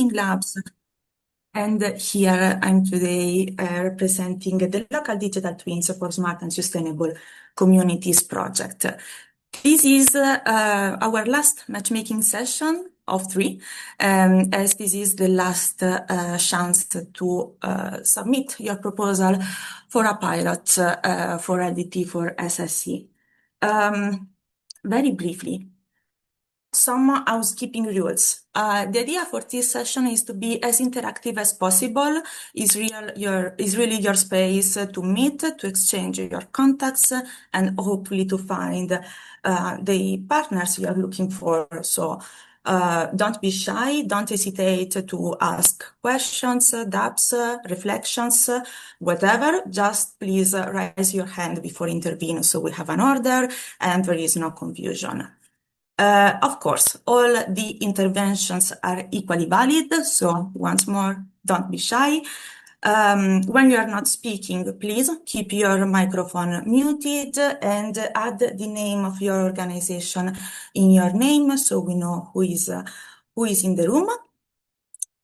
matchmaking labs. And here I'm today representing the local digital twins for smart and sustainable communities project. This is our last matchmaking session of 3, as this is the last chance to submit your proposal for a pilot for LDT4SSC. Very briefly, some housekeeping rules. The idea for this session is to be as interactive as possible. Is really your space to meet, to exchange your contacts, and hopefully to find the partners you are looking for. So don't be shy, don't hesitate to ask questions, doubts, reflections, whatever. Just please raise your hand before intervening so we have an order and there is no confusion. Of course, all the interventions are equally valid, so once more, don't be shy. When you are not speaking, please keep your microphone muted and add the name of your organization in your name so we know who is in the room.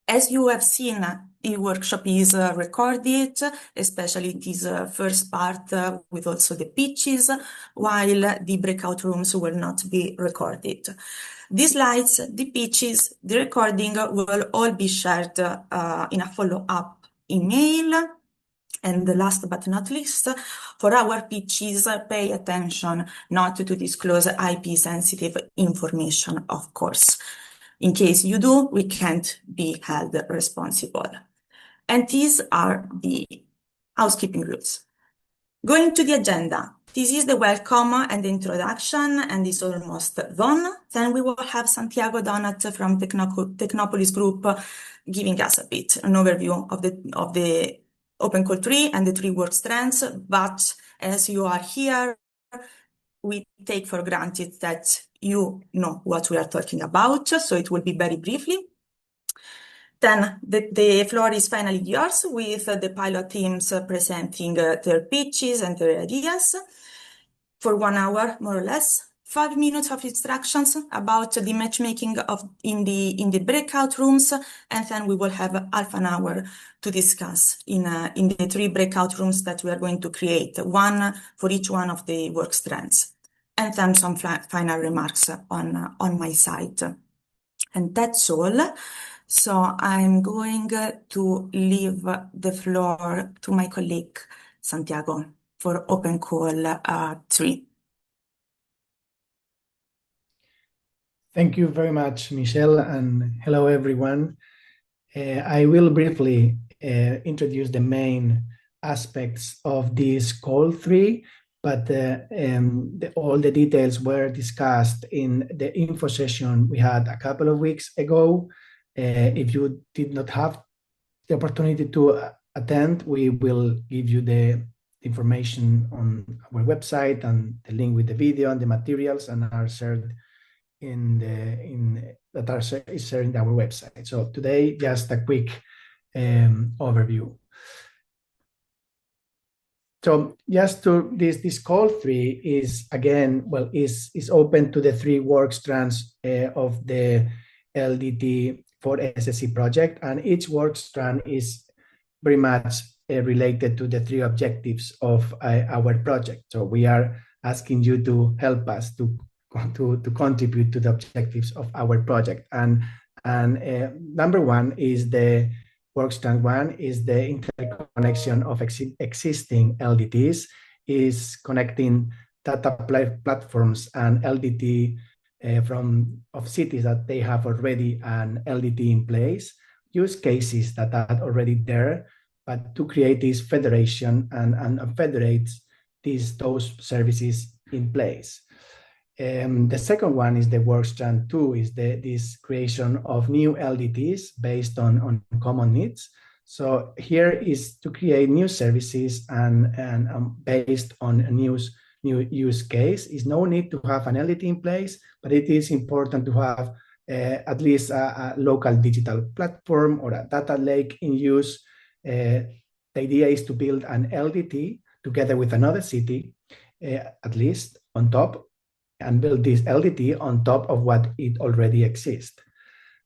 As you have seen, the workshop is recorded, especially this first part with also the pitches, while the breakout rooms will not be recorded. The slides, the pitches, the recording will all be shared in a follow-up email. And last but not least, for our pitches, pay attention not to disclose IP-sensitive information, of course. In case you do, we can't be held responsible. And these are the housekeeping rules. Going to the agenda. This is the welcome and the introduction, and it's almost done. Then we will have Santiago Donat from Technopolis Group giving us a bit an overview of the Open Call 3 and the 3 work strands. But as you are here, we take for granted that you know what we are talking about, so it will be very briefly. Then the floor is finally yours with the pilot teams presenting their pitches and their ideas for 1 hour, more or less. 5 minutes of instructions about the matchmaking in the breakout rooms, and then we will have half an hour to discuss in the 3 breakout rooms that we are going to create, 1 for each one of the work strands. And then some final remarks on my side. And that's all. So I'm going to leave the floor to my colleague, Santiago, for Open Call 3. Thank you very much, Michelle, and hello, everyone. I will briefly introduce the main aspects of this Call 3, but all the details were discussed in the info session we had a couple of weeks ago. If you did not have the opportunity to attend, we will give you the information on our website and the link with the video and the materials, and are shared is shared in our website. So today, just a quick overview. So just to this Call 3 is again, well, is open to the 3 work strands of the LDT4SSC project, and each work strand is very much related to the 3 objectives of our project. So we are asking you to help us to contribute to the objectives of our project. And number 1 is the work strand 1 is the interconnection of existing LDTs, is connecting data platforms and LDT of cities that they have already an LDT in place, use cases that are already there, but to create this federation and federate those services in place. The second one is the work strand 2 is this creation of new LDTs based on common needs. So here is to create new services and based on a new use case. Is no need to have an LDT in place, but it is important to have at least a local digital platform or a data lake in use. The idea is to build an LDT together with another city, at least on top, and build this LDT on top of what it already exists.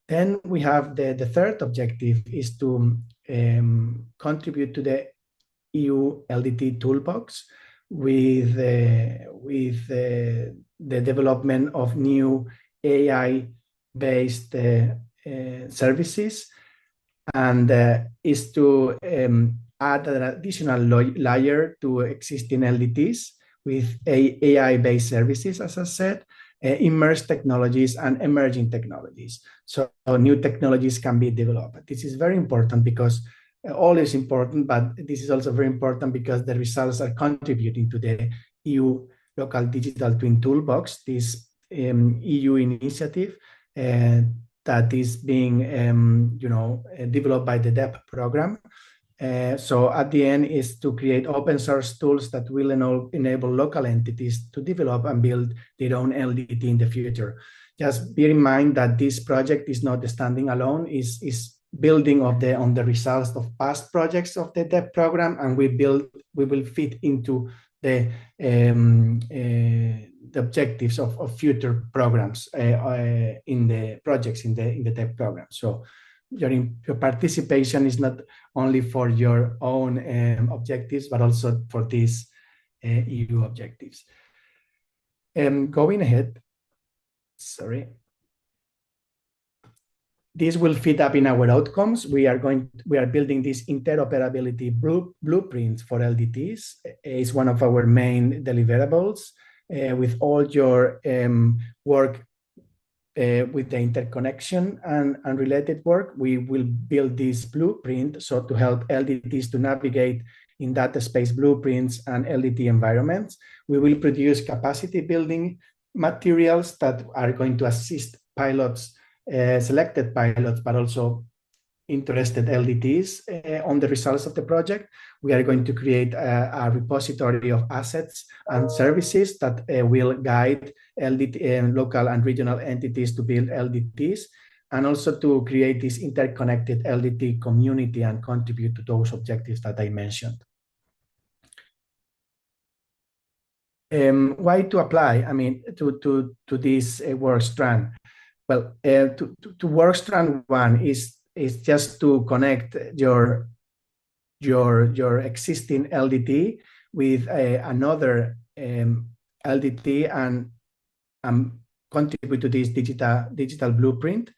Then we have the third objective is to contribute to the EU LDT toolbox with the development of new AI-based services, and is to add an additional layer to existing LDTs with AI-based services, as I said, immersed technologies and emerging technologies. So new technologies can be developed. This is very important because all is important, but this is also very important because the results are contributing to the EU Local Digital Twin Toolbox, this EU initiative that is being developed by the DEP program. So at the end is to create open source tools that will enable local entities to develop and build their own LDT in the future. Just bear in mind that this project is not standing alone, is building on the results of past projects of the DEP program, and we will fit into the objectives of future programs in the projects in the DEP program. So your participation is not only for your own objectives, but also for these EU objectives. Going ahead, sorry. This will fit up in our outcomes. We are building this interoperability blueprint for LDTs. It's one of our main deliverables. With all your work with the interconnection and related work, we will build this blueprint so to help LDTs to navigate in data space blueprints and LDT environments. We will produce capacity building materials that are going to assist pilots, selected pilots, but also interested LDTs on the results of the project. We are going to create a repository of assets and services that will guide LDT, local and regional entities to build LDTs, and also to create this interconnected LDT community and contribute to those objectives that I mentioned. Why to apply, I mean, to this work strand? Well, to work strand one is just to connect your existing LDT with another LDT and contribute to this digital blueprint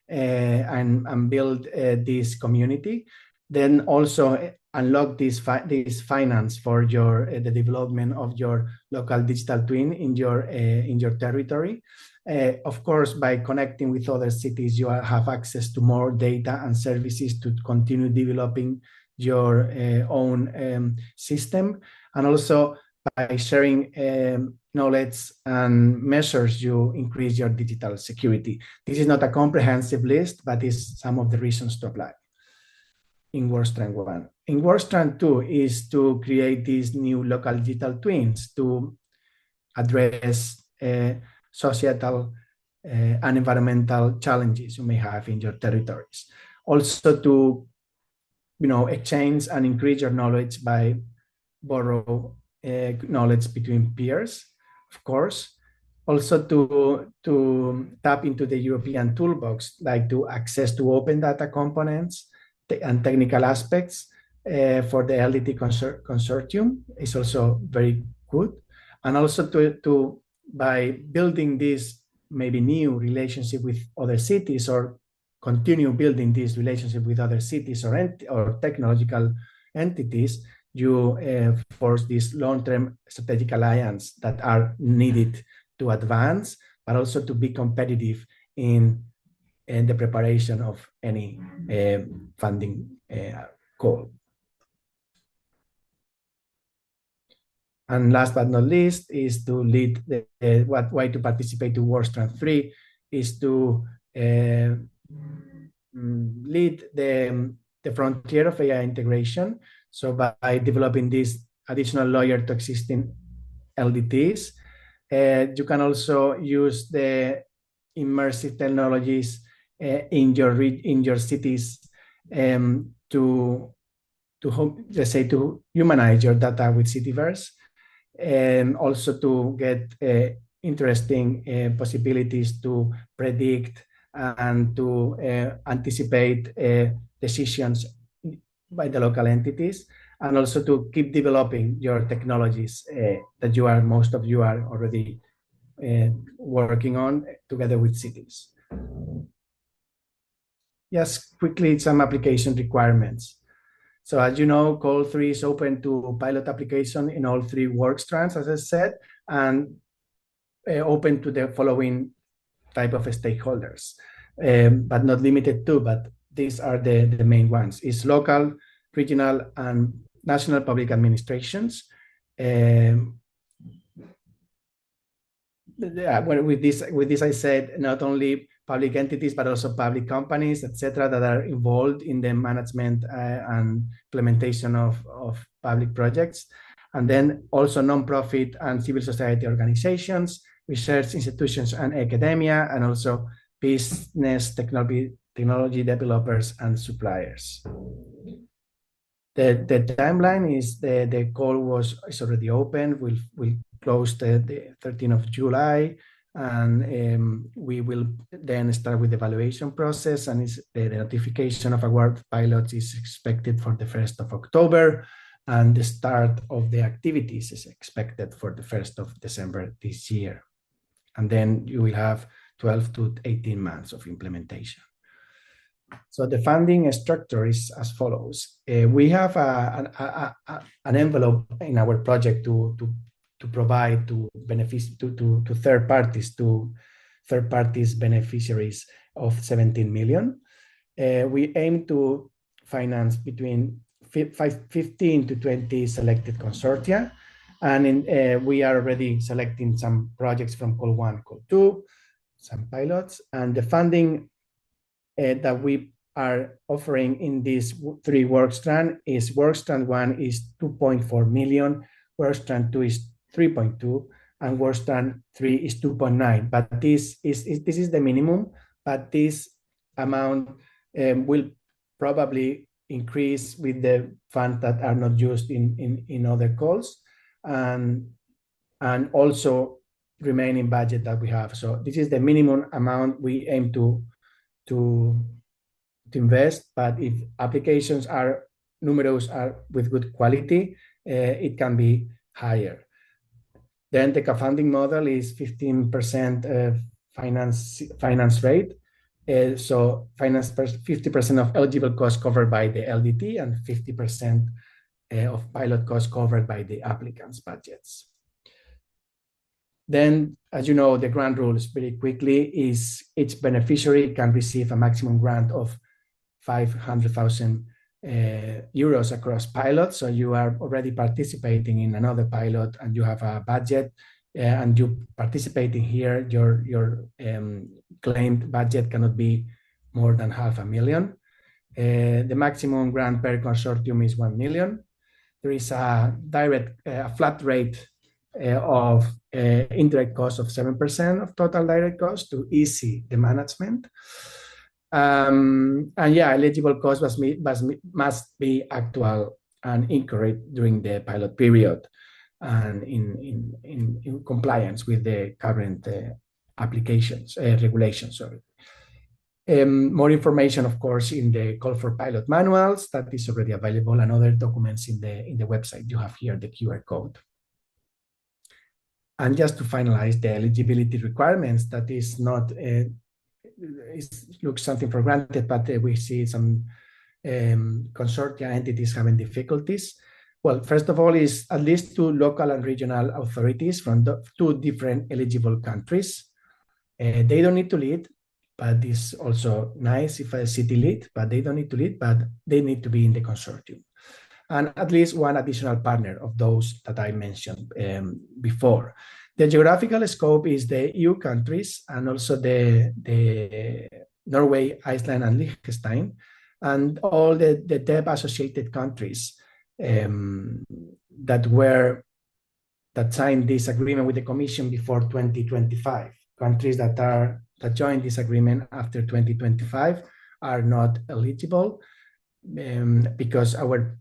and build this community. Then also unlock this finance for the development of your local digital twin in your territory. Of course, by connecting with other cities, you have access to more data and services to continue developing your own system. And also by sharing knowledge and measures, you increase your digital security. This is not a comprehensive list, but is some of the reasons to apply in WorkStrand 1. In WorkStrand 2 is to create these new local digital twins to address societal and environmental challenges you may have in your territories. Also to exchange and increase your knowledge by borrow knowledge between peers, of course. Also to tap into the European toolbox, like to access to open data components and technical aspects for the LDT consortium is also very good. And also to by building this maybe new relationship with other cities, or continue building this relationship with other cities or technological entities, you force this long-term strategic alliance that are needed to advance, but also to be competitive in the preparation of any funding call. And last but not least is to lead why to participate to WorkStrand 3 is to lead the frontier of AI integration. So by developing this additional layer to existing LDTs, you can also use the immersive technologies in your cities to let's say to humanize your data with Cityverse, and also to get interesting possibilities to predict and to anticipate decisions by the local entities, and also to keep developing your technologies that most of you are already working on together with cities. Just quickly, some application requirements. So as you know, Call 3 is open to pilot application in all 3 work strands, as I said, and open to the following type of stakeholders, but not limited to, but these are the main ones. Is local, regional, and national public administrations. With this, I said not only public entities, but also public companies, etc., that are involved in the management and implementation of public projects. And then also non-profit and civil society organizations, research institutions and academia, and also business, technology developers and suppliers. The timeline is the call is already open. We'll close the 13th of July, and we will then start with the evaluation process, and the notification of award pilots is expected for the 1st of October, and the start of the activities is expected for the 1st of December this year. And then you will have 12 to 18 months of implementation. So the funding structure is as follows. We have an envelope in our project to provide to third parties beneficiaries of 17 million. We aim to finance between 15 to 20 selected consortia, and we are already selecting some projects from Call 1, Call 2, some pilots, and the funding that we are offering in this 3 work strand is work strand 1 is 2.4 million, work strand 2 is 3.2, and work strand 3 is 2.9. But this is the minimum, but this amount will probably increase with the funds that are not used in other calls, and also remaining budget that we have. So this is the minimum amount we aim to invest, but if applications are numerous with good quality, it can be higher. Then the co-funding model is 15% finance rate. So finance 50% of eligible costs covered by the LDT and 50% of pilot costs covered by the applicants' budgets. Then, as you know, the grant rules very quickly is each beneficiary can receive a maximum grant of 500,000 euros across pilots. So you are already participating in another pilot and you have a budget, and you participating here, your claimed budget cannot be more than 500,000. The maximum grant per consortium is 1 million. There is a flat rate of indirect cost of 7% of total direct cost to easy the management. And yeah, eligible cost must be actual and incurred during the pilot period and in compliance with the current applications, regulations, sorry. More information, of course, in the call for pilot manuals that is already available, and other documents in the website. You have here the QR code. And just to finalize the eligibility requirements, that is not, looks something for granted, but we see some consortia entities having difficulties. Well, first of all is at least 2 local and regional authorities from 2 different eligible countries. They don't need to lead, but it's also nice if a city lead, but they don't need to lead, but they need to be in the consortium. And at least 1 additional partner of those that I mentioned before. The geographical scope is the EU countries and also the Norway, Iceland, and Liechtenstein, and all the DEB associated countries that signed this agreement with the Commission before 2025. Countries that joined this agreement after 2025 are not eligible because our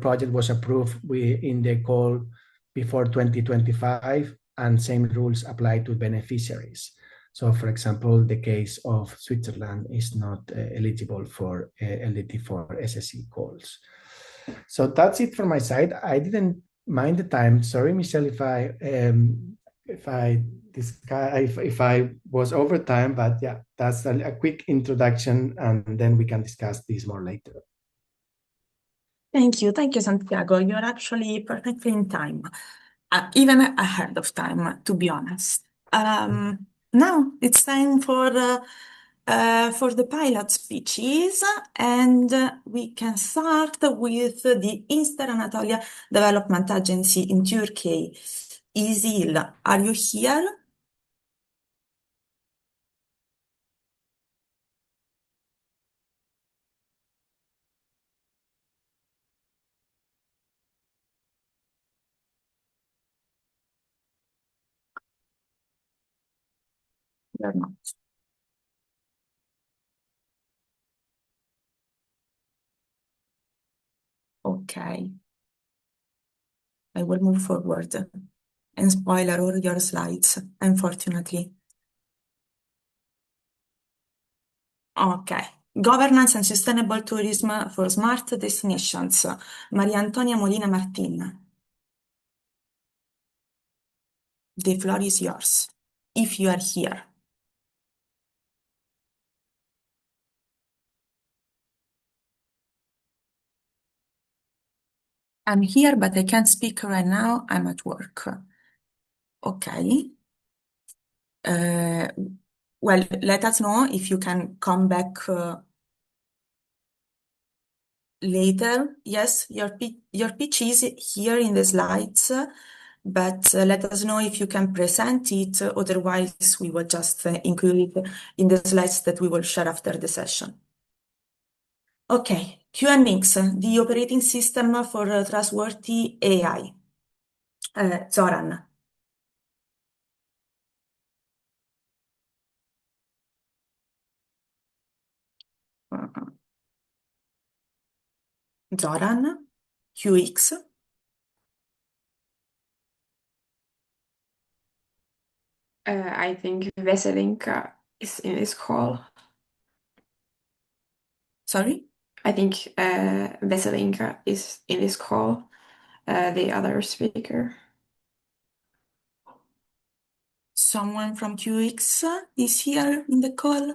project was approved in the call before 2025, and same rules apply to beneficiaries. So, for example, the case of Switzerland is not eligible for LDT4SSC calls. So that's it from my side. I didn't mind the time. Sorry, Michelle, if I was over time, but yeah, that's a quick introduction, and then we can discuss this more later. Thank you, Santiago. You're actually perfectly in time, even ahead of time, to be honest. Now it's time for the pilot speeches, and we can start with the Eastern Anatolia Development Agency in Turkey. Isil, are you here? You're not. Okay. I will move forward and spoiler all your slides, unfortunately. Okay. Governance and Sustainable Tourism for Smart Destinations. Maria Antonia Molina Martin. The floor is yours, if you are here. I'm here, but I can't speak right now. I'm at work. Okay. Well, let us know if you can come back later. Yes, your pitch is here in the slides, but let us know if you can present it. Otherwise, we will just include it in the slides that we will share after the session. Okay, QNX, the operating system for trustworthy AI. Zoran. Zoran, QX. I think Veselinka is in this call. Sorry? I think Veselinka is in this call, the other speaker. Someone from QX is here in the call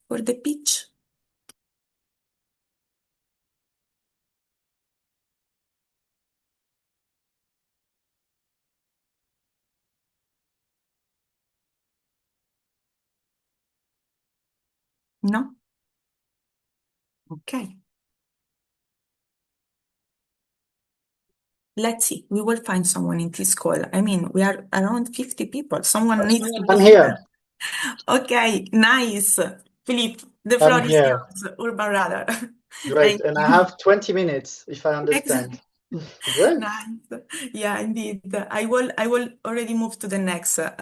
for the pitch. No? Okay. Let's see. We will find someone in this call. I mean, we are around 50 people. Someone needs to be I'm here. Okay, nice. Philippe, the I'm floor is here. yours. Urban Radar. Great. Thank And I you. have 20 minutes, if I understand. Great. Nice. Yeah, indeed. I will already move to the next Oh,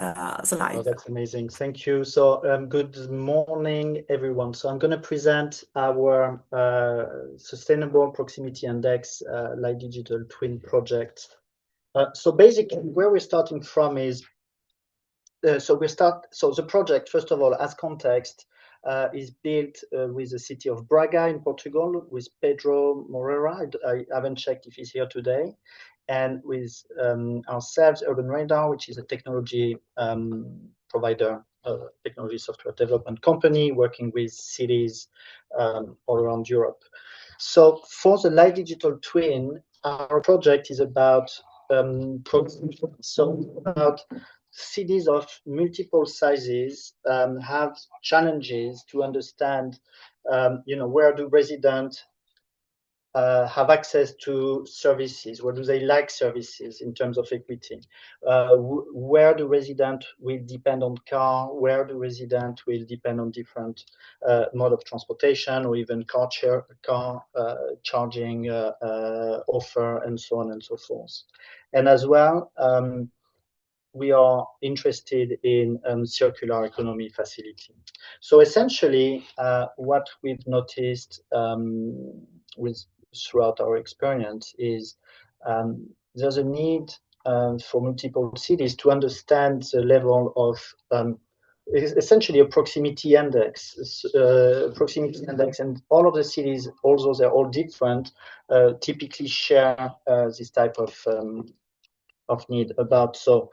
slide. that's amazing. Thank you. So good morning, everyone. So I'm going to present our Sustainable Proximity Index Light Digital Twin project. So basically, where we're starting from is so the project, first of all, as context, is built with the city of Braga in Portugal, with Pedro Moreira. I haven't checked if he's here today, and with ourselves, Urban Radar, which is a technology provider, technology software development company working with cities all around Europe. So for the Light Digital Twin, our project is about about cities of multiple sizes have challenges to understand, where do residents have access to services? Where do they like services in terms of equity? Where do residents will depend on car? Where do residents will depend on different mode of transportation, or even car charging offer, and so on and so forth. And as well, we are interested in circular economy facility. So essentially, what we've noticed throughout our experience is there's a need for multiple cities to understand the level of essentially a proximity index, and all of the cities, although they're all different, typically share this type of need. So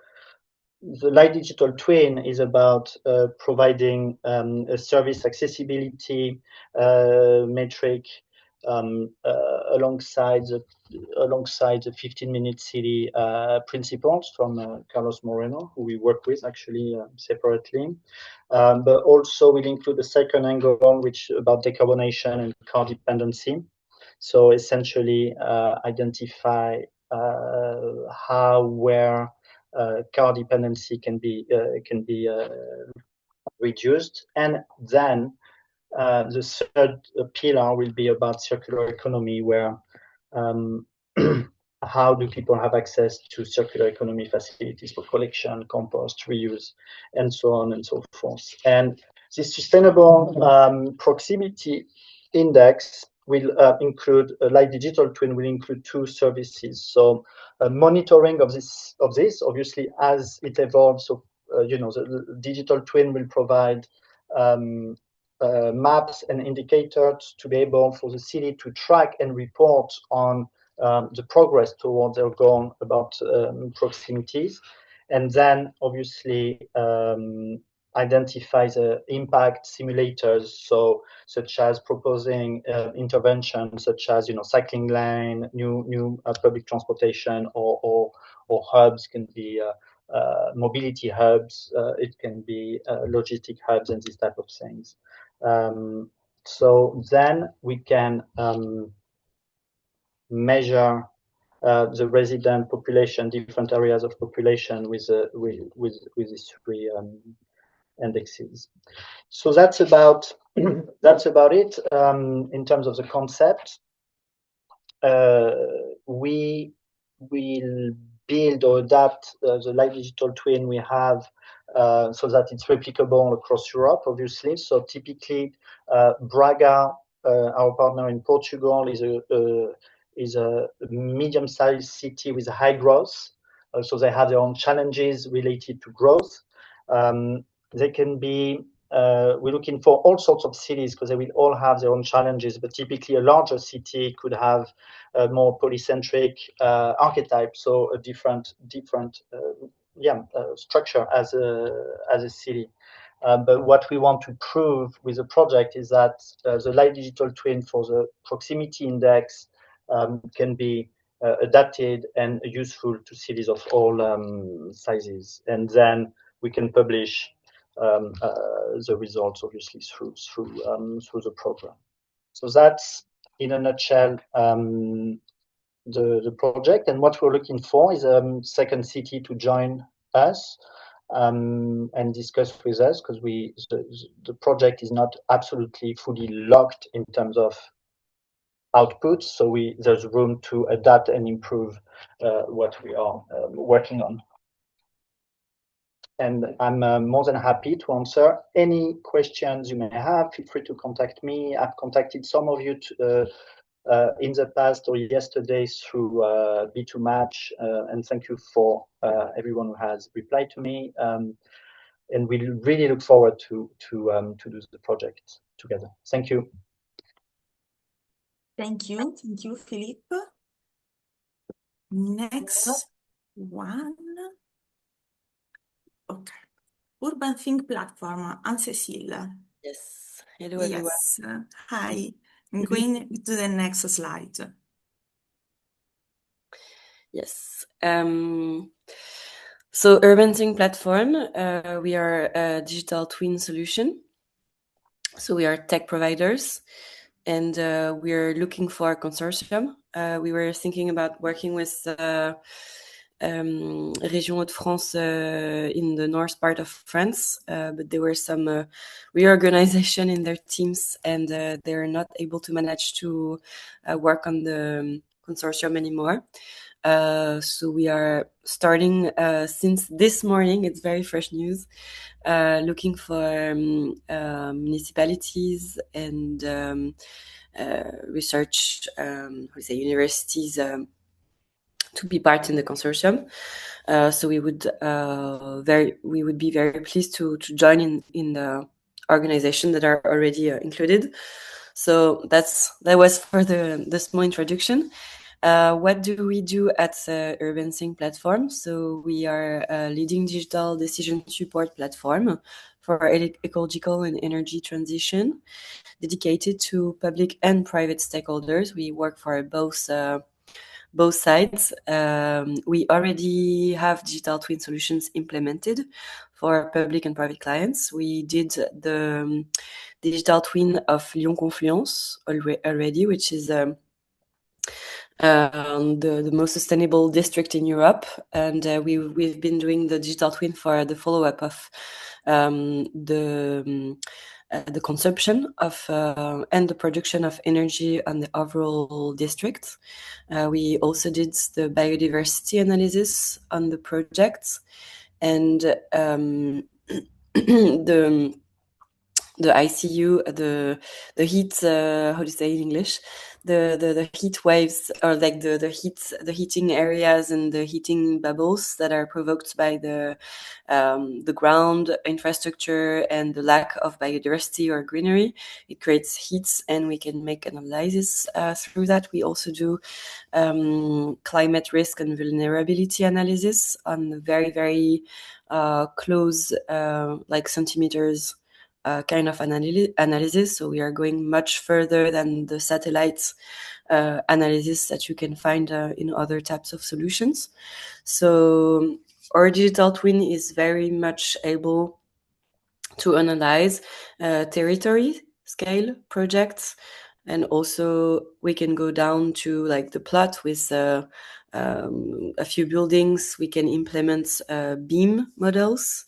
the Light Digital Twin is about providing a service accessibility metric alongside the 15-minute city principles from Carlos Moreno, who we work with actually separately. But also we'll include a second angle, which about decarbonation and car dependency. So essentially identify where car dependency can be reduced, and then the third pillar will be about circular economy, where how do people have access to circular economy facilities for collection, compost, reuse, and so on and so forth. And this sustainable proximity index will include a Light Digital Twin will include two services. So monitoring of this obviously as it evolves. So the digital twin will provide maps and indicators to be able for the city to track and report on the progress towards their goal about proximities, and then obviously identify the impact simulators, so such as proposing interventions such as cycling lane, new public transportation, or hubs. Can be mobility hubs, it can be logistic hubs, and these type of things. So then we can measure the resident population, different areas of population with these three indexes. So that's about it in terms of the concept. We will build or adapt the Light Digital Twin we have so that it's replicable across Europe, obviously. So typically, Braga, our partner in Portugal, is a medium-sized city with high growth. So they have their own challenges related to growth. They can be, we're looking for all sorts of cities because they will all have their own challenges, but typically a larger city could have a more polycentric archetype, so a different structure as a city. But what we want to prove with the project is that the Light Digital Twin for the proximity index can be adapted and useful to cities of all sizes, and then we can publish the results obviously through the program. So that's in a nutshell the project, and what we're looking for is a second city to join us and discuss with us, because the project is not absolutely fully locked in terms of outputs, so there's room to adapt and improve what we are working on. And I'm more than happy to answer any questions you may have. Feel free to contact me. I've contacted some of you in the past or yesterday through B2Match, and thank you for everyone who has replied to me. And we really look forward to do the project together. Thank you. Thank you, Philippe. Next one. Okay. Urban Think Platform, Anne-Cécile. Yes. Hello, everyone. Yes. Hi. I'm going to the next slide. Yes. So Urban Think Platform, we are a digital twin solution. So we are tech providers, and we are looking for a consortium. We were thinking about working with Région Hauts-de-France in the north part of France, but there were some reorganization in their teams, and they're not able to manage to work on the consortium anymore. So we are starting since this morning, it's very fresh news, looking for municipalities and research, universities to be part in the consortium. So we would be very pleased to join in the organization that are already included. So that was for the small introduction. What do we do at Urban Sync platform? So we are a leading digital decision support platform for ecological and energy transition, dedicated to public and private stakeholders. We work for both sides. We already have digital twin solutions implemented for public and private clients. We did the digital twin of Lyon Confluence already, which is the most sustainable district in Europe, and we've been doing the digital twin for the follow-up of the consumption of and the production of energy on the overall district. We also did the biodiversity analysis on the project, and the ICU, the heat, how do you say in English? The heat waves, or like the heating areas and the heating bubbles that are provoked by the ground infrastructure and the lack of biodiversity or greenery. It creates heat, and we can make analysis through that. We also do climate risk and vulnerability analysis on the very, very close, like centimeters kind of analysis. So we are going much further than the satellite analysis that you can find in other types of solutions. So our digital twin is very much able to analyze territory scale projects, and also we can go down to like the plot with a few buildings. We can implement beam models.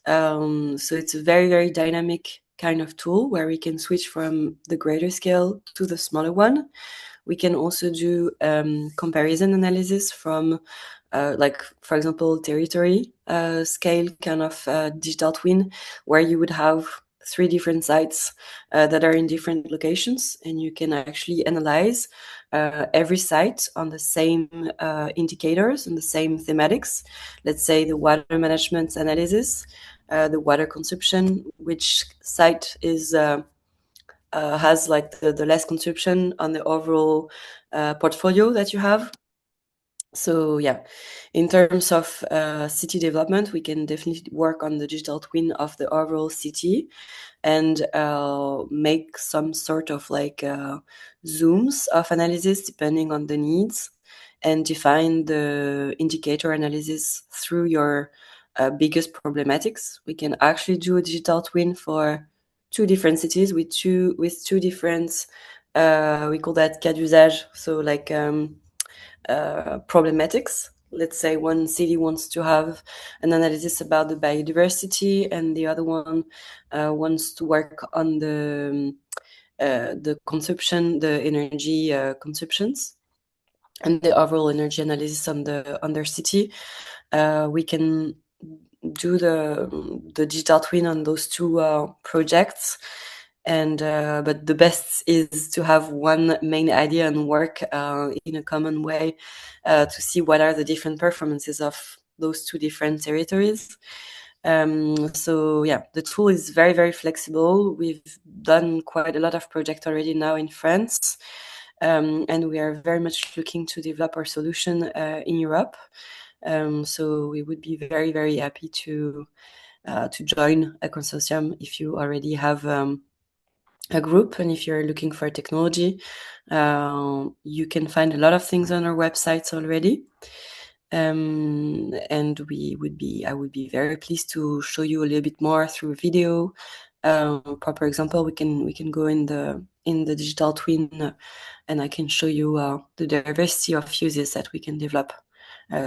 So it's a very, very dynamic kind of tool where we can switch from the greater scale to the smaller one. We can also do comparison analysis from like, for example, territory scale kind of digital twin, where you would have 3 different sites that are in different locations, and you can actually analyze every site on the same indicators and the same thematics. Let's say the water management analysis, the water consumption, which site is has like the less consumption on the overall portfolio that you have. So yeah, in terms of city development, we can definitely work on the digital twin of the overall city and make some sort of like zooms of analysis depending on the needs, and define the indicator analysis through your biggest problematics. We can actually do a digital twin for 2 different cities with two different we call that cas d'usage, so like problematics. Let's say one city wants to have an analysis about the biodiversity, and the other one wants to work on the consumption, the energy consumptions, and the overall energy analysis on their city. We can do the digital twin on those 2 projects. And but the best is to have one main idea and work in a common way to see what are the different performances of those 2 different territories. So yeah, the tool is very, very flexible. We've done quite a lot of projects already now in France, and we are very much looking to develop our solution in Europe. So we would be very, very happy to join a consortium if you already have a group, and if you're looking for technology, you can find a lot of things on our websites already. And I would be very pleased to show you a little bit more through a video. Proper example, we can go in the digital twin, and I can show you the diversity of uses that we can develop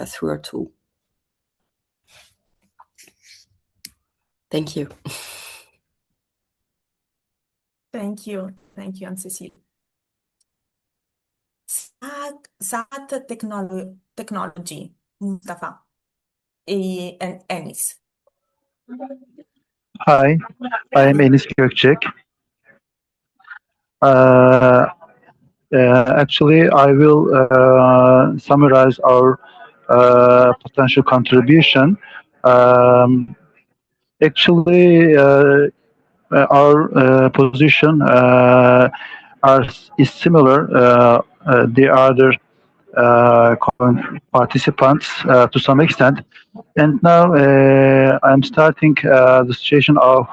through our tool. Thank you. Thank you, Anne-Cécile. SAT technology, Mustafa and Enis. Hi, I am Enis Gökçek. Actually, I will summarize our potential contribution. Um, Actually, our position is similar. The other participants to some extent. And now I'm starting the situation of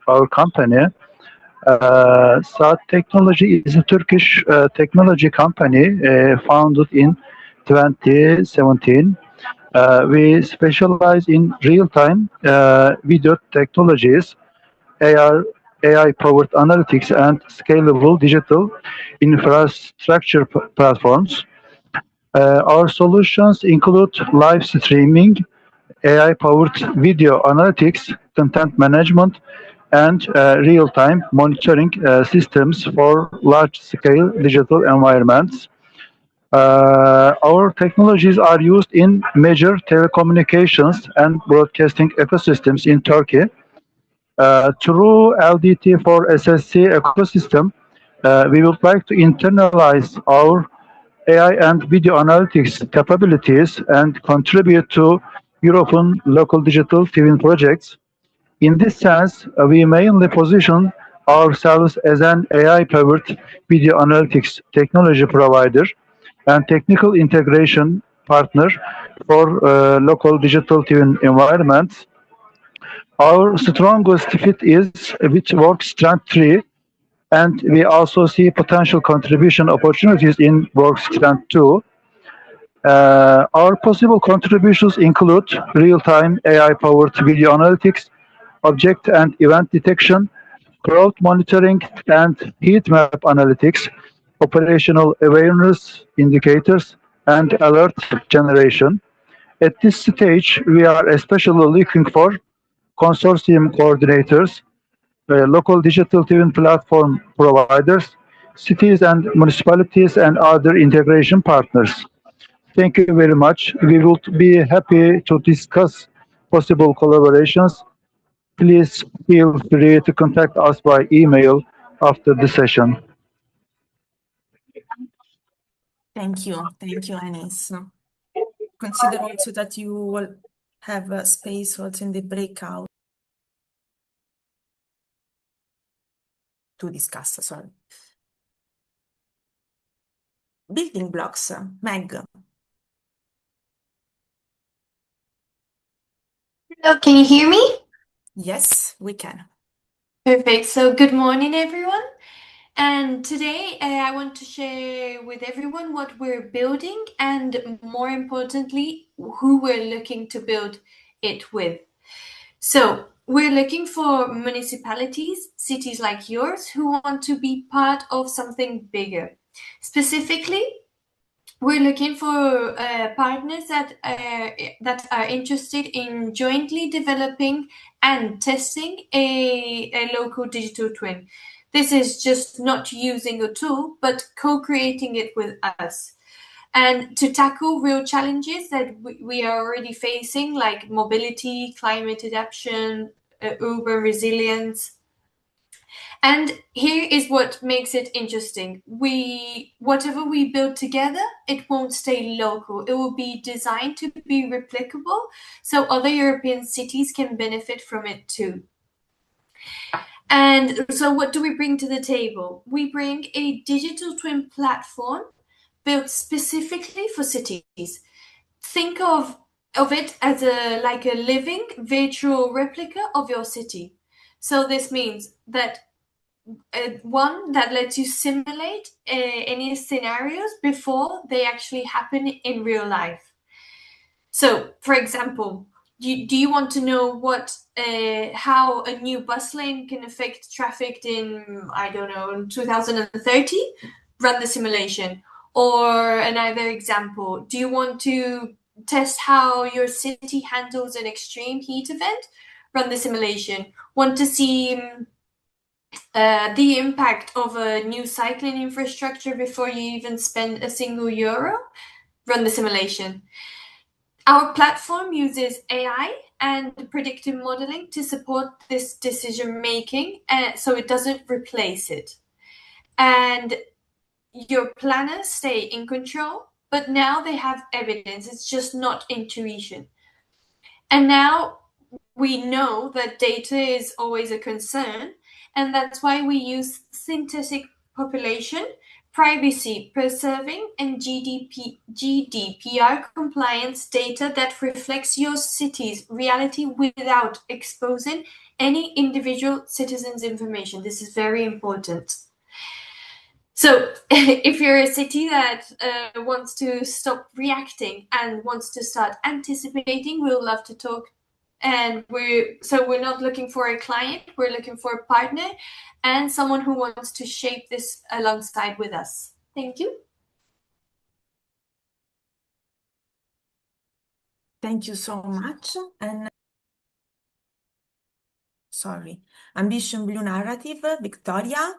our company. Saat Technology is a Turkish technology company founded in 2017. We specialize in real-time video technologies, AR, AI-powered analytics, and scalable digital infrastructure platforms. Our solutions include live streaming, AI-powered video analytics, content management, and real-time monitoring systems for large-scale digital environments. Our technologies are used in major telecommunications and broadcasting ecosystems in Turkey. Through LDT4SSC ecosystem, we would like to internalize our AI and video analytics capabilities and contribute to European local digital twin projects. In this sense, we mainly position ourselves as an AI-powered video analytics technology provider and technical integration partner for local digital twin environments. Our strongest fit is with work Strand 3, and we also see potential contribution opportunities in work Strand 2. Our possible contributions include real-time AI-powered video analytics, object and event detection, crowd monitoring and heat map analytics, operational awareness indicators, and alert generation. At this stage, we are especially looking for consortium coordinators, local digital twin platform providers, cities and municipalities, and other integration partners. Thank you very much. We would be happy to discuss possible collaborations. Please feel free to contact us by email after the session. Thank you, Anis. Consider also that you will have a space also in the breakout to discuss. Sorry. Building blocks, Meg. Hello, can you hear me? Yes, we can. Perfect. So good morning, everyone. And today I want to share with everyone what we're building and more importantly, who we're looking to build it with. So we're looking for municipalities, cities like yours, who want to be part of something bigger. Specifically, we're looking for partners that are interested in jointly developing and testing a local digital twin. This is just not using a tool, but co-creating it with us. And to tackle real challenges that we are already facing, like mobility, climate adaptation, urban resilience. And here is what makes it interesting. Whatever we build together, it won't stay local. It will be designed to be replicable so other European cities can benefit from it too. And so what do we bring to the table? We bring a digital twin platform built specifically for cities. Think of it as like a living virtual replica of your city. So this means that one that lets you simulate any scenarios before they actually happen in real life. So, for example, do you want to know how a new bus lane can affect traffic in, I don't know, 2030? Run the simulation. Or another example, do you want to test how your city handles an extreme heat event? Run the simulation. Want to see the impact of a new cycling infrastructure before you even spend a single euro? Run the simulation. Our platform uses AI and predictive modeling to support this decision making, so it doesn't replace it. And your planners stay in control, but now they have evidence. It's just not intuition. And now we know that data is always a concern, and that's why we use synthetic population, privacy preserving, and GDPR compliance data that reflects your city's reality without exposing any individual citizen's information. This is very important. So if you're a city that wants to stop reacting and wants to start anticipating, we would love to talk. And we're not looking for a client, we're looking for a partner and someone who wants to shape this alongside with us. Thank you. Thank you so much. And sorry, Ambition Blue Narrative, Victoria.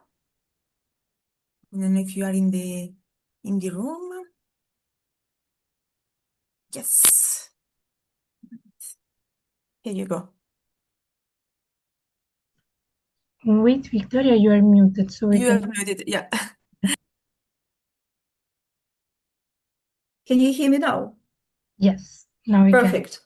I don't know if you are in the room. Yes. Here you go. Wait, Victoria, you are muted, so we You are can. muted, yeah. Can you hear me now? Yes, now we can. Perfect.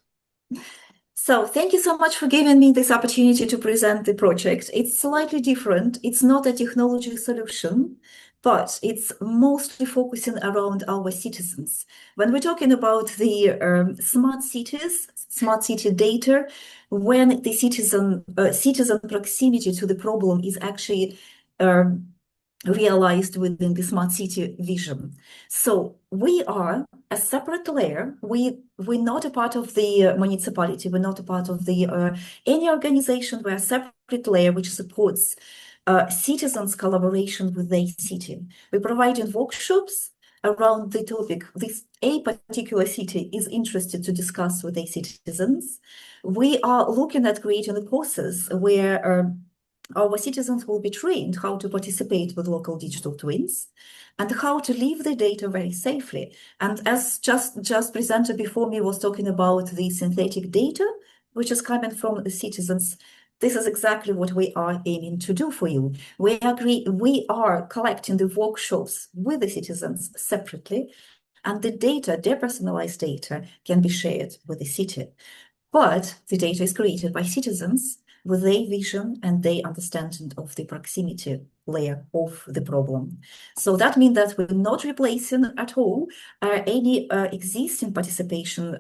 So thank you so much for giving me this opportunity to present the project. It's slightly different. It's not a technology solution, but it's mostly focusing around our citizens. When we're talking about the smart cities, smart city data, when the citizen proximity to the problem is actually realized within the smart city vision. So we are a separate layer. We're not a part of the municipality. We're not a part of the any organization. We're a separate layer which supports citizens' collaboration with their city. We're providing workshops around the topic a particular city is interested to discuss with their citizens. We are looking at creating a process where our citizens will be trained how to participate with local digital twins and how to leave the data very safely. And as just presenter before me was talking about the synthetic data, which is coming from the citizens, this is exactly what we are aiming to do for you. We are collecting the workshops with the citizens separately, and the data, depersonalized data, can be shared with the city. But the data is created by citizens with their vision and their understanding of the proximity layer of the problem. So that means that we're not replacing at all any existing participation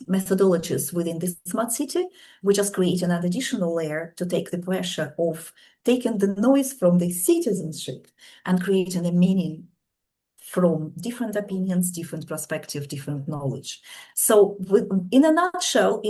methodologies within the smart city. We just create an additional layer to take the pressure of taking the noise from the citizenship and creating a meaning from different opinions, different perspective, different knowledge. So in a nutshell,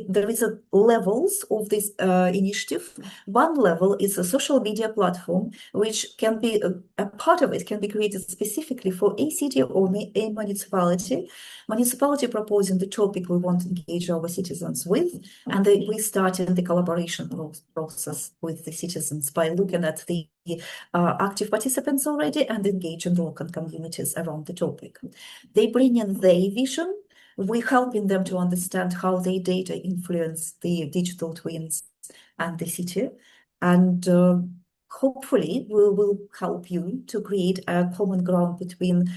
there is levels of this initiative. One level is a social media platform, which can be a part of it can be created specifically for a city or a municipality. Municipality proposing the topic we want to engage our citizens with, and then we start in the collaboration process with the citizens by looking at the active participants already and engaging local communities around the topic. They bring in their vision. We're helping them to understand how their data influence the digital twins and the city. And hopefully we will help you to create a common ground between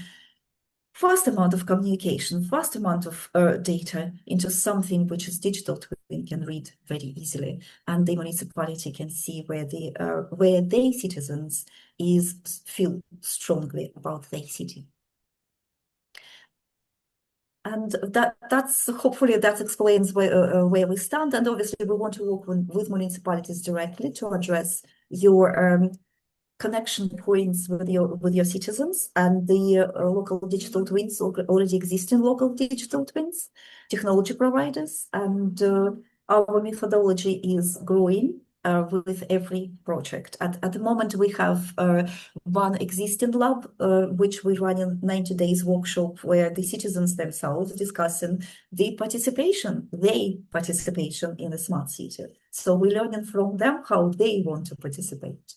vast amount of communication, vast amount of data into something which is digital twin can read very easily, and the municipality can see where their citizens feel strongly about their city. And hopefully that explains where we stand. And obviously we want to work with municipalities directly to address your connection points with your citizens, and the local digital twins already existing local digital twins, technology providers, and our methodology is growing with every project. At the moment, we have one existing lab, which we run in 90 days workshop, where the citizens themselves discussing their participation in the smart city. So we're learning from them how they want to participate.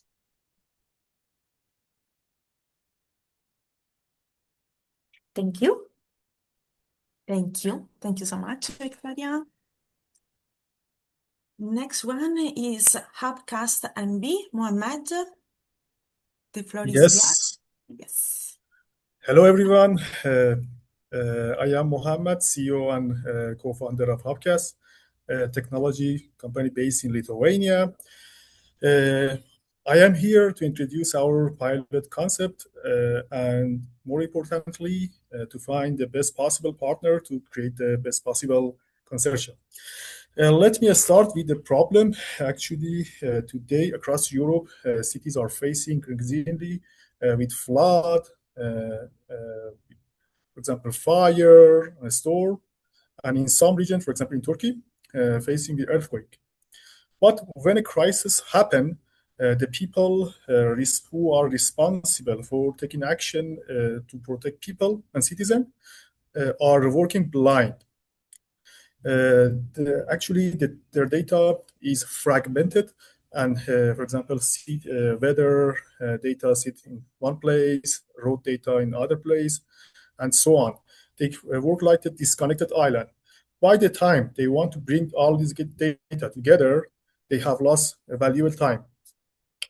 Thank you. Thank you. Thank you so much, Victoria. Next one is Hubcast MB, Mohammed. The floor is yours. Yes, Yes. Hello, everyone. I am Mohammed, CEO and co-founder of Hubcast, a technology company based in Lithuania. I am here to introduce our pilot concept and, more importantly, to find the best possible partner to create the best possible consortium. Let me start with the problem. Actually, today across Europe, cities are facing increasingly with flood, for example, fire, a storm, and in some regions, for example, in Turkey, facing the earthquake. But when a crisis happens, the people who are responsible for taking action to protect people and citizens are working blind. Their data is fragmented, and for example, weather data sit in one place, road data in other place, and so on. They work like a disconnected island. By the time they want to bring all this data together, they have lost valuable time.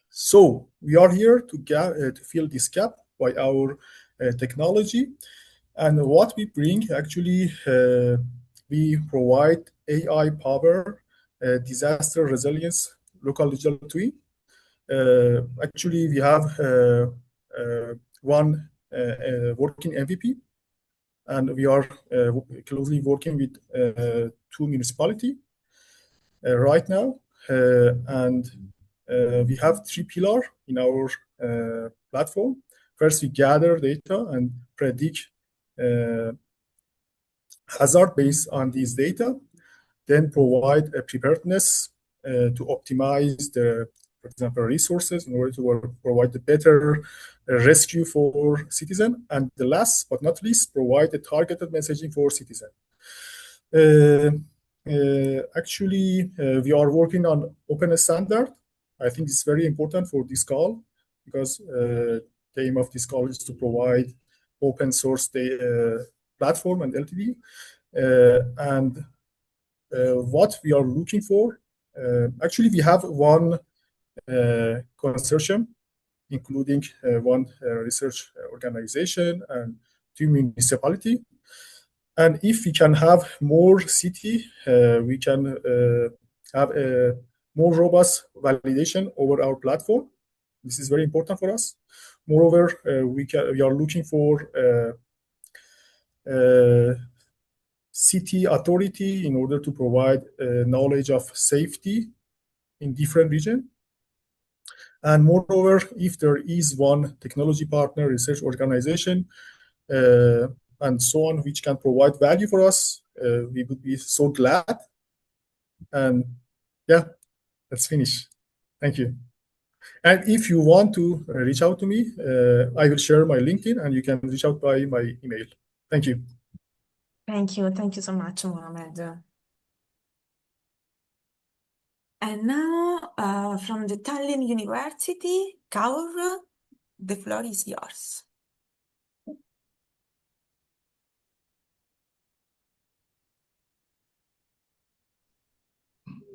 So we are here to fill this gap by our technology. And what we bring, actually, we provide AI power, disaster resilience, local digital twin. Actually, we have one working MVP, and we are closely working with two municipalities right now. And we have three pillars in our platform. First, we gather data and predict hazard based on these data, then provide a preparedness to optimize the, for example, resources in order to provide the better rescue for citizens, and the last but not least, provide a targeted messaging for citizens. Actually, we are working on open standard. I think it's very important for this call because the aim of this call is to provide open source platform and LTD. What we are looking for, actually, we have one consortium, including one research organization and two municipalities. And if we can have more city, we can have a more robust validation over our platform. This is very important for us. Moreover, we are looking for city authority in order to provide knowledge of safety in different regions. And moreover, if there is one technology partner, research organization, and so on, which can provide value for us, we would be so glad. And yeah, let's finish. Thank you. And if you want to reach out to me, I will share my LinkedIn and you can reach out by my email. Thank you. Thank you. Thank you so much, Mohamed. And now, from the Tallinn University, Kaur, the floor is yours.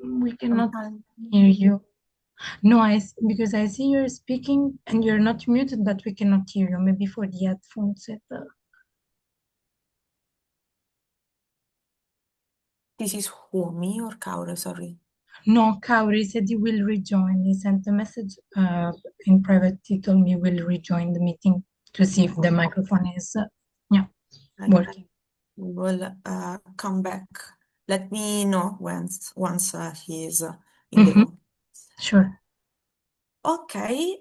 We cannot hear you. No, because I see you're speaking and you're not muted, but we cannot hear you. Maybe for the headphones. This is who, me or Kaur? Sorry. No, Kauri said he will rejoin. He sent a message in private. He told me he will rejoin the meeting to see if the microphone is working. We will come back. Let me know once he is in the room. Sure. Okay.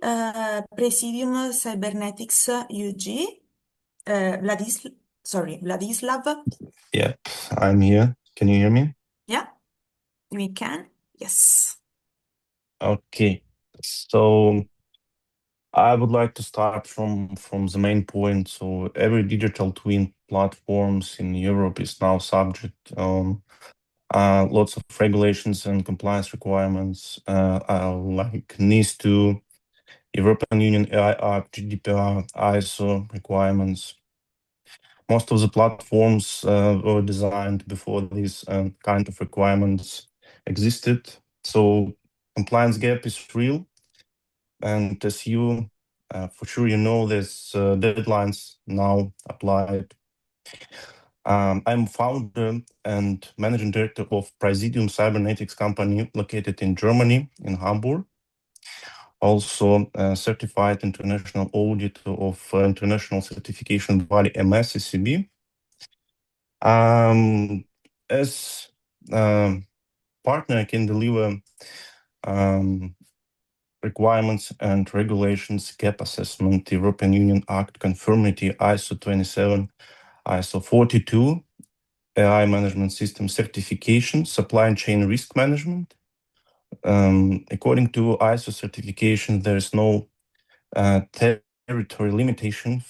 Presidium Cybernetics UG. Vladislav. Yep, I'm here. Can you hear me? Yeah, we can. Yes. Okay. So I would like to start from the main point. So every digital twin platforms in Europe is now subject lots of regulations and compliance requirements like NIS2, European Union AI Act, GDPR, ISO requirements. Most of the platforms were designed before these kind of requirements existed. So compliance gap is real. And as you For sure, you know there's deadlines now applied. I'm founder and managing director of Presidium Cybernetics company located in Germany, in Hamburg. Also certified international auditor of international certification body MSCCB. As partner, I can deliver requirements and regulations, gap assessment, European Union Act conformity, ISO 27, ISO 42, AI management system certification, supply chain risk management. According to ISO certification, there is no territory limitation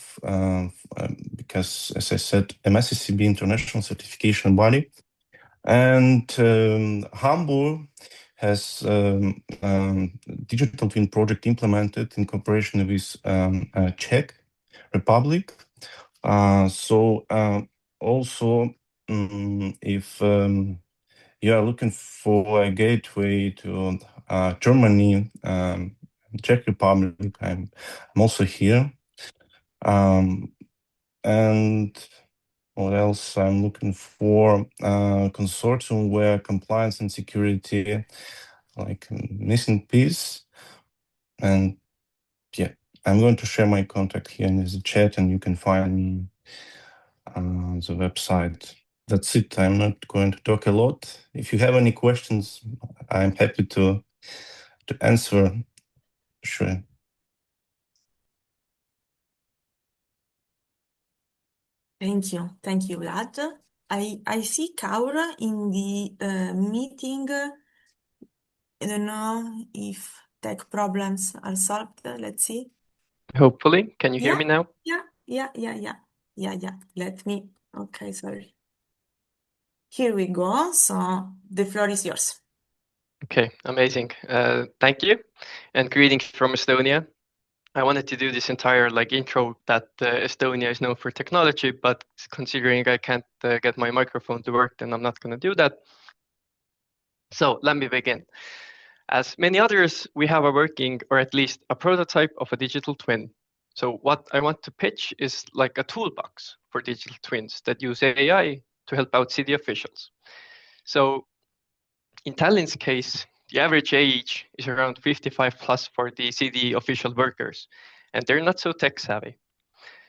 because, as I said, MSCCB international certification body. And Hamburg has digital twin project implemented in cooperation with Czech Republic. So also, if you are looking for a gateway to Germany, Czech Republic, I'm also here. And what else? I'm looking for a consortium where compliance and security like missing piece. And yeah, I'm going to share my contact here in the chat, and you can find me on the website. That's it. I'm not going to talk a lot. If you have any questions, I'm happy to answer. Sure. Thank you, Vlad. I see Kaura in the meeting. I don't know if tech problems are solved. Let's see. Hopefully. Can you hear me now? Yeah. Let me. Okay, sorry. Here we go. So the floor is yours. Okay, amazing. Thank you, and greetings from Estonia. I wanted to do this entire intro that Estonia is known for technology, but considering I can't get my microphone to work, then I'm not going to do that. So let me begin. As many others, we have a working, or at least a prototype of a digital twin. So what I want to pitch is like a toolbox for digital twins that use AI to help out city officials. So in Tallinn's case, the average age is around 55 plus for the city official workers, and they're not so tech savvy.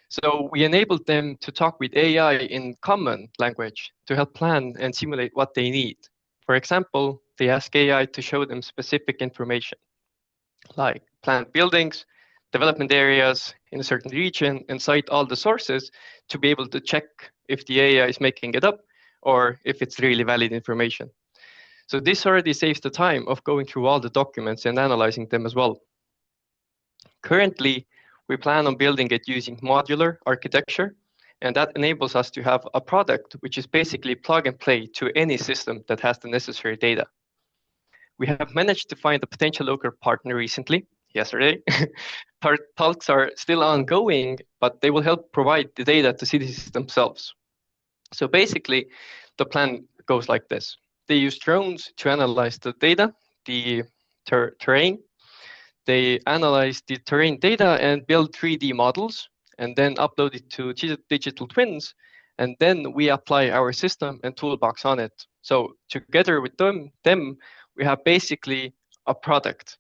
So we enabled them to talk with AI in common language to help plan and simulate what they need. For example, they ask AI to show them specific information, like planned buildings, development areas in a certain region, and cite all the sources to be able to check if the AI is making it up or if it's really valid information. So this already saves the time of going through all the documents and analyzing them as well. Currently, we plan on building it using modular architecture, and that enables us to have a product which is basically plug and play to any system that has the necessary data. We have managed to find a potential local partner recently, yesterday. Talks are still ongoing, but they will help provide the data to cities themselves. So basically, the plan goes like this. They use drones to analyze the data, the terrain. They analyze the terrain data and build 3D models, and then upload it to digital twins. And then we apply our system and toolbox on it. So together with them, we have basically a product.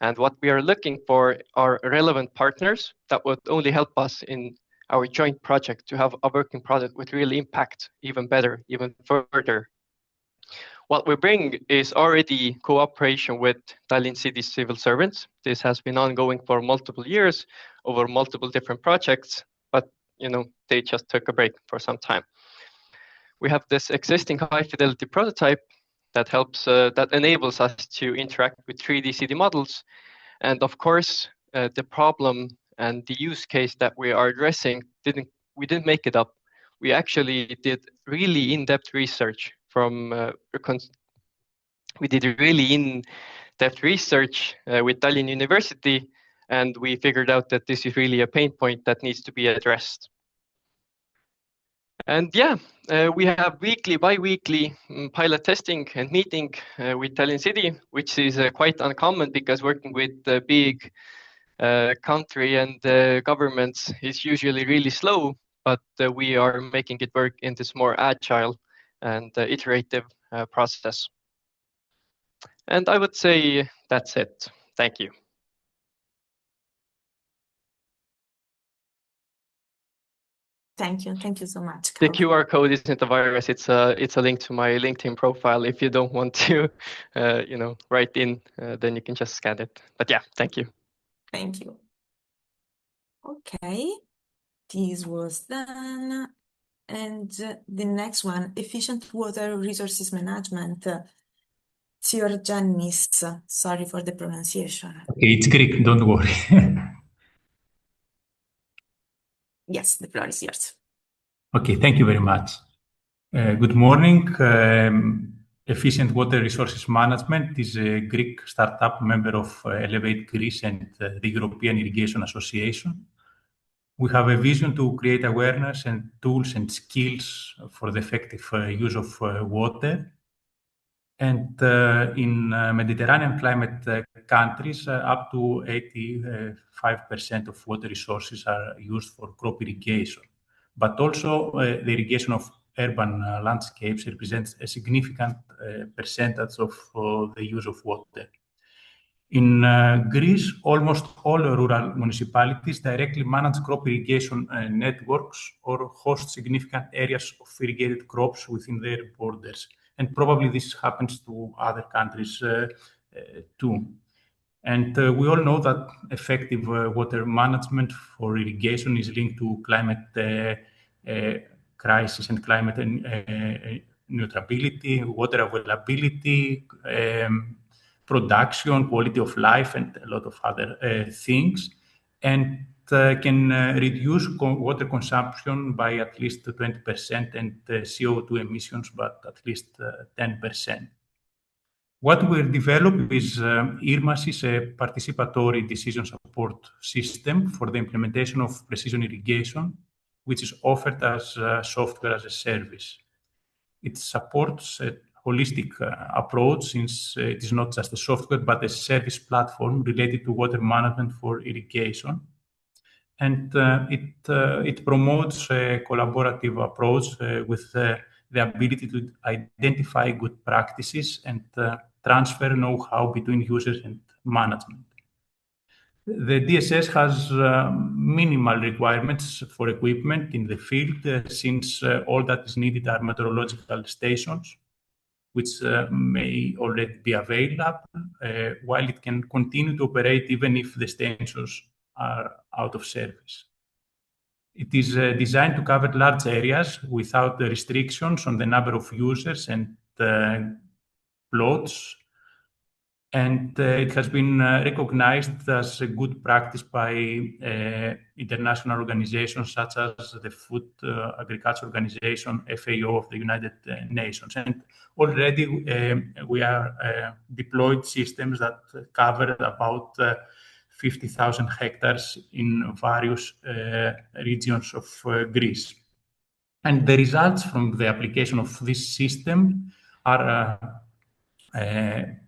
And what we are looking for are relevant partners that would only help us in our joint project to have a working product with real impact, even better, even further. What we bring is already cooperation with Tallinn City civil servants. This has been ongoing for multiple years over multiple different projects, but they just took a break for some time. We have this existing high fidelity prototype that helps, that enables us to interact with 3D city models. And of course, the problem and the use case that we are addressing, we didn't make it up. We actually did really in-depth research we did really in-depth research with Tallinn University, and we figured out that this is really a pain point that needs to be addressed. And yeah, we have weekly, bi-weekly pilot testing and meeting with Tallinn City, which is quite uncommon because working with big country and governments is usually really slow, but we are making it work in this more agile and iterative process. And I would say that's it. Thank you. Thank you so much, The Carl. QR code isn't a virus; it's a link to my LinkedIn profile. If you don't want to, write in, then you can just scan it. But yeah, thank you. Thank you. Okay, this was done. And the next one, efficient water resources management. Giannis, sorry for the pronunciation. Okay, it's Greek, don't worry. Yes, the floor is yours. Okay, thank you very much. Good morning. Efficient Water Resources Management is a Greek startup member of Elevate Greece and the European Irrigation Association. We have a vision to create awareness and tools and skills for the effective use of water. And in Mediterranean climate countries, up to 85% of water resources are used for crop irrigation. But also the irrigation of urban landscapes represents a significant percentage of the use of water. In Greece, almost all rural municipalities directly manage crop irrigation networks or host significant areas of irrigated crops within their borders. And probably this happens to other countries too. And we all know that effective water management for irrigation is linked to climate crisis and climate neutrality, water availability, production, quality of life, and a lot of other things, and can reduce water consumption by at least 20% and CO2 emissions by at least 10%. What we'll develop is IRMASys, a participatory decision support system for the implementation of precision irrigation, which is offered as software as a service. It supports a holistic approach, since it is not just a software, but a service platform related to water management for irrigation. And it promotes a collaborative approach with the ability to identify good practices and transfer know-how between users and management. The DSS has minimal requirements for equipment in the field, since all that is needed are meteorological stations, which may already be available, while it can continue to operate even if the stations are out of service. It is designed to cover large areas without the restrictions on the number of users and plots, and it has been recognized as a good practice by international organizations such as the Food Agriculture Organization, FAO of the United Nations. And already we are deployed systems that cover about 50,000 hectares in various regions of Greece. And the results from the application of this system are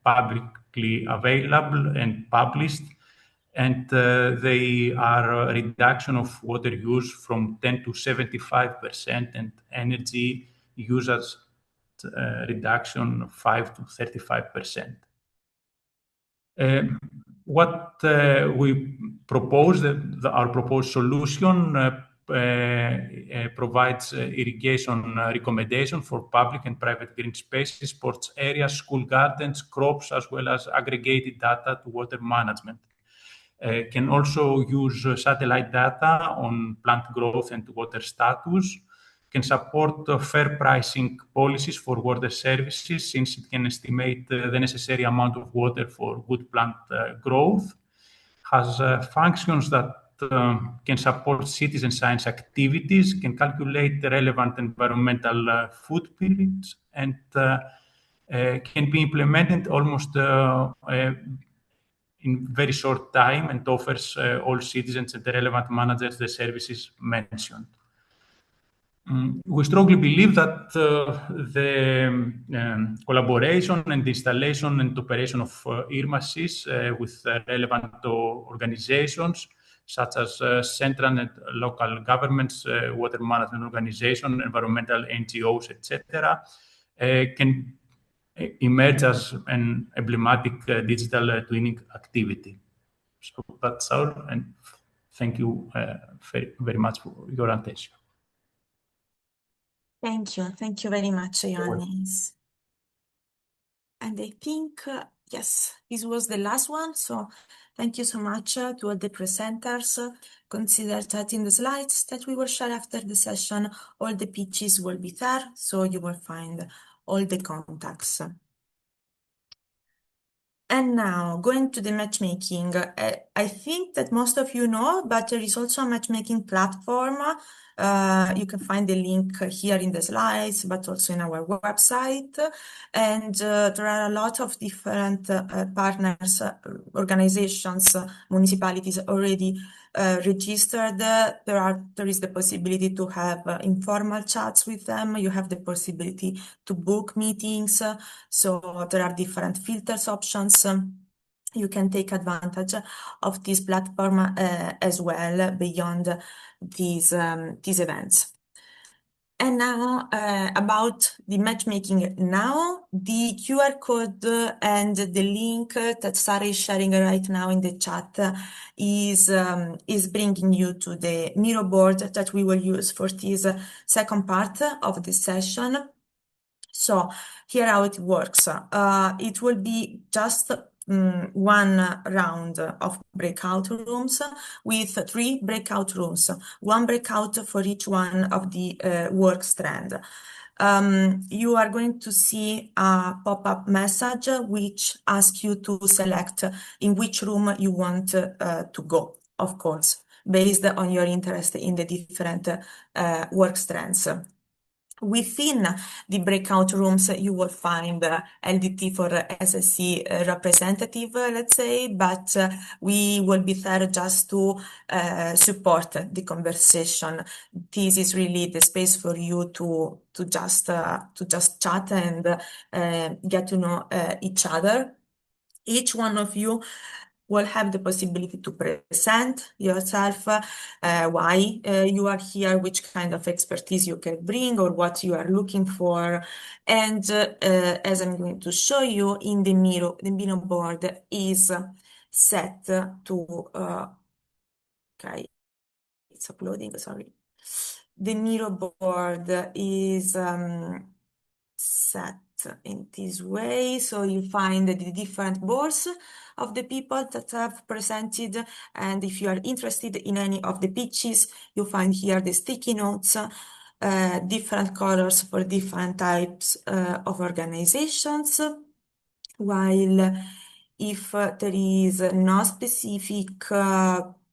publicly available and published, and they are a reduction of water use from 10 to 75% and energy usage reduction of 5 to 35%. What we propose, our proposed solution provides irrigation recommendation for public and private green spaces, sports areas, school gardens, crops, as well as aggregated data to water management. Can also use satellite data on plant growth and water status, can support fair pricing policies for water services, since it can estimate the necessary amount of water for good plant growth, has functions that can support citizen science activities, can calculate the relevant environmental footprints, and can be implemented almost in very short time, and offers all citizens and the relevant managers the services mentioned. We strongly believe that the collaboration and installation and operation of IRMASys with relevant organizations such as central and local governments, water management organizations, environmental NGOs, etc., can emerge as an emblematic digital twinning activity. So that's all, and thank you very much for your attention. Thank you. Thank you very much, Ioannis. And I think, yes, this was the last one. So thank you so much to all the presenters. Consider that in the slides that we will share after the session, all the pitches will be there. So you will find all the contacts. And now going to the matchmaking, I think that most of you know, but there is also a matchmaking platform. You can find the link here in the slides, but also in our website. And there are a lot of different partners, organizations, municipalities already registered. There is the possibility to have informal chats with them. You have the possibility to book meetings. So there are different filters options. You can take advantage of this platform as well beyond these events. And now about the matchmaking now, the QR code and the link that Sarah is sharing right now in the chat is bringing you to the Miro board that we will use for this second part of the session. So here how it works. It will be just one round of breakout rooms with 3 breakout rooms, 1 breakout for each one of the work strand. You are going to see a pop-up message which asks you to select in which room you want to go, of course, based on your interest in the different work strands. Within the breakout rooms, you will find LDT4SSC representative, let's say, but we will be there just to support the conversation. This is really the space for you to just chat and get to know each other. Each one of you will have the possibility to present yourself, why you are here, which kind of expertise you can bring, or what you are looking for. And as I'm going to show you in the Miro board is set to, okay, it's uploading, sorry. The Miro board is set in this way. So you find the different boards of the people that have presented. And if you are interested in any of the pitches, you find here the sticky notes, different colors for different types of organizations. While if there is no specific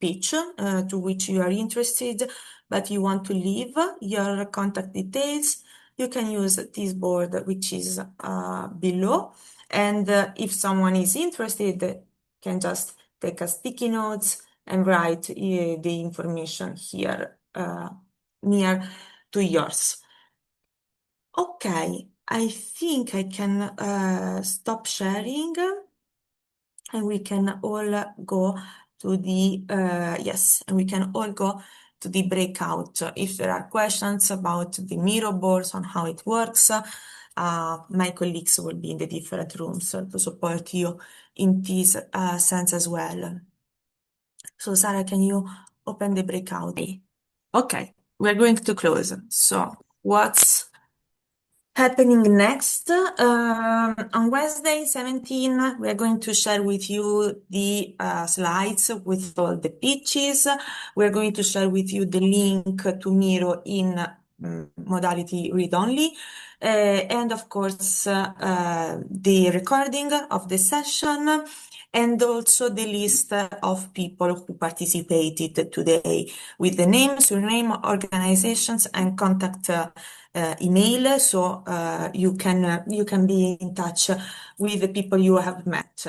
pitch to which you are interested, but you want to leave your contact details, you can use this board, which is below. And if someone is interested, can just take a sticky notes and write the information here near to yours. Okay, I think I can stop sharing and we can all go to the, yes, and we can all go to the breakout. If there are questions about the Miro boards on how it works, my colleagues will be in the different rooms to support you in this sense as well. So Sarah, can you open the breakout? Okay, we're going to close. So what's happening next? On Wednesday, 17, we are going to share with you the slides with all the pitches. We're going to share with you the link to Miro in modality read-only. And of course, the recording of the session and also the list of people who participated today with the name, surname, organizations, and contact email, so you can be in touch with the people you have met.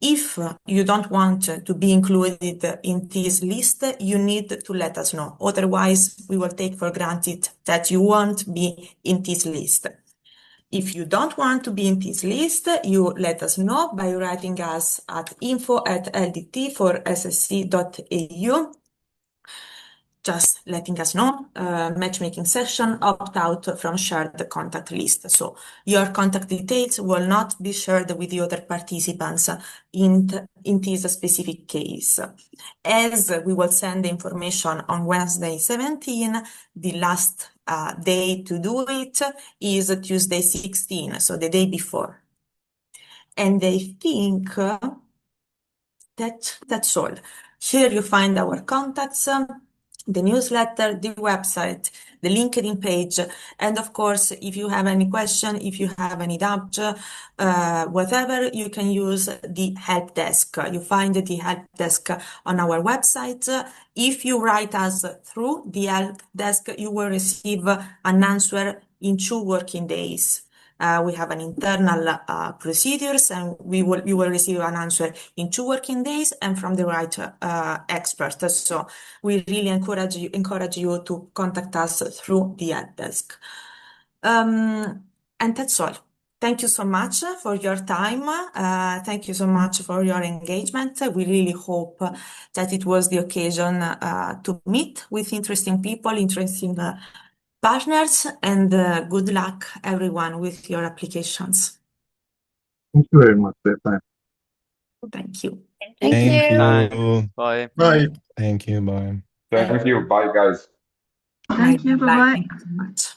If you don't want to be included in this list, you need to let us know. Otherwise, we will take for granted that you won't be in this list. If you don't want to be in this list, you let us know by writing us at info@LDT4SSC.eu. Just letting us know, matchmaking session, opt out from shared contact list. So your contact details will not be shared with the other participants in this specific case. As we will send the information on Wednesday 17, the last day to do it is Tuesday 16, so the day before. And I think that's all. Here you find our contacts, the newsletter, the website, the LinkedIn page, and of course, if you have any question, if you have any doubt, whatever, you can use the help desk. You find the help desk on our website. If you write us through the help desk, you will receive an answer in 2 working days. We have an internal procedures, and you will receive an answer in 2 working days and from the right expert. So we really encourage you to contact us through the help desk. And that's all. Thank you so much for your time. Thank you so much for your engagement. We really hope that it was the occasion to meet with interesting people, interesting partners, and good luck everyone with your applications. Thank you very much for your time. Thank you. Thank you. you. Bye. Bye. Thank you. Bye. Thank you. Bye, guys. Thank you. Bye. Bye-bye. Thank you so much.